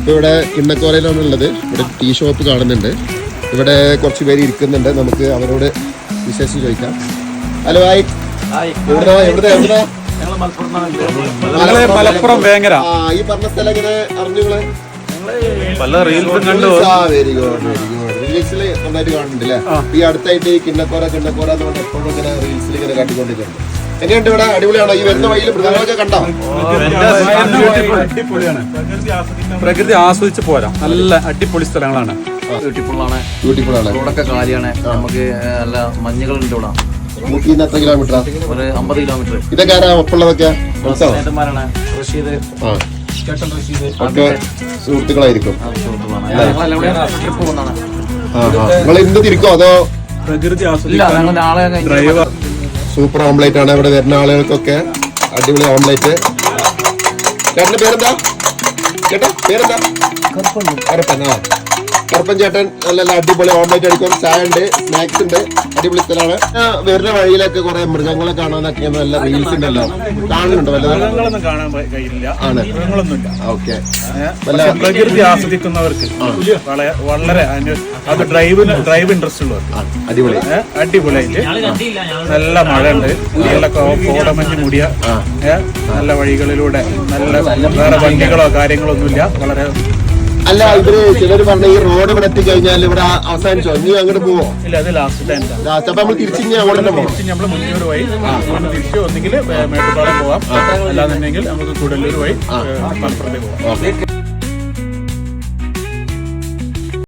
നമ്മളിപ്പോൾ ഇവിടെ കിണ്ണക്കോറയിലാണ് ഉള്ളത്. ഇവിടെ ടീ ഷോപ്പ് കാണുന്നുണ്ട്. ഇവിടെ കുറച്ച് പേര് ഇരിക്കുന്നുണ്ട്. നമുക്ക് അവരോട് വിശേഷം ചോദിക്കാം. ഹലോ ഹായ്, എവിടുന്നാ? മലപ്പുറം വേങ്ങര. ഈ പറഞ്ഞ സ്ഥലം എങ്ങനെ അറിഞ്ഞുങ്ങള്? പല റീൽസും കണ്ടു. വെരി ഗുഡ് റീൽസിൽ നന്നായിട്ട് കാണുന്നുണ്ടല്ലേ? ഈ അടുത്തായിട്ട് ഈ കിണ്ണക്കോറ എന്ന് പറഞ്ഞ എപ്പോഴും ഇങ്ങനെ റീൽസിൽ ഇങ്ങനെ കണ്ടുകൊണ്ടിരിക്കുന്നുണ്ട്. എങ്ങനെയുണ്ട് ഇവിടെ? അടിപൊളിയാണോ? ഈ വരുന്ന വഴിയിൽ മൃഗങ്ങളൊക്കെ കണ്ടോ? അടിപൊളിയാണ്. പ്രകൃതി ആസ്വദിച്ച് പോരാം. നല്ല അടിപൊളി സ്ഥലങ്ങളാണ്. ബ്യൂട്ടിഫുൾ ആണ്. റോഡൊക്കെ കാലിയാണ്. നമുക്ക് നല്ല മഞ്ഞുകളുണ്ട് ഇവിടെ. ഊട്ടിന്ന് എത്ര കിലോമീറ്ററാ? ഒരു 50 കിലോമീറ്റർ. ഇതൊക്കെ ആരാ ഒപ്പുള്ളതൊക്കെ? ഒക്കെ സുഹൃത്തുക്കളായിരിക്കും. നിങ്ങൾ എന്ത് തിരിക്കോ അതോ? പ്രകൃതി സൂപ്പർ ഓംലേറ്റ് ആണ് ഇവിടെ വരുന്ന ആളുകൾക്കൊക്കെ. അടിപൊളി ഓംലേറ്റ്. ചേട്ടന്റെ പേരെന്താ? ചേട്ടാ പേരെന്താ? കറുപ്പൻ ചേട്ടൻ നല്ല അടിപൊളി ഓംലേറ്റ് അടിക്കും. ചായ ഉണ്ട്, സ്നാക്സ് ഉണ്ട്. അടിപൊളി സ്ഥലമാണ്. വരുന്ന വഴിയിലൊക്കെ കുറെ മൃഗങ്ങളെ കാണാനൊക്കെ നല്ല റീൽസ് ഉണ്ടല്ലോ, കാണുന്നുണ്ടോ? മൃഗങ്ങളൊന്നും കാണാൻ കഴിയില്ല. ആണ്. മൃഗങ്ങളൊന്നുമില്ല. ഓക്കെ. പ്രകൃതി ആസ്വദിക്കുന്നവർക്ക് വളരെ അത് ഡ്രൈവ് ഇൻട്രസ്റ്റ് ഉള്ളവർക്ക് അടിപൊളിയായിട്ട് നല്ല മഴ ഉണ്ട്. നല്ല കോടമഞ്ഞ് മൂടിയ നല്ല വഴികളിലൂടെ നല്ല വേറെ വണ്ടികളോ കാര്യങ്ങളോ ഒന്നുമില്ല. വളരെ അല്ല, ഇവര് ചിലര് പറഞ്ഞ ഈ റോഡ് ഇവിടെ എത്തിക്കഴിഞ്ഞാൽ ഇവിടെ അവസാനിച്ചോ? ഇനി അങ്ങോട്ട് പോവോ? ഇല്ല, അത് ലാസ്റ്റ് അപ്പൊ നമ്മൾ തിരിച്ചു അങ്ങോട്ട് തന്നെ പോകാം. നമ്മൾ മുന്നൂറ് വഴി തിരിച്ചു ഒന്നെങ്കിൽ മേട്ടുപാളയം പോവാം, അല്ലാന്നുണ്ടെങ്കിൽ നമുക്ക് കൂടല്ലൂർ വഴി മലപ്പുറത്തേക്ക് പോവാം.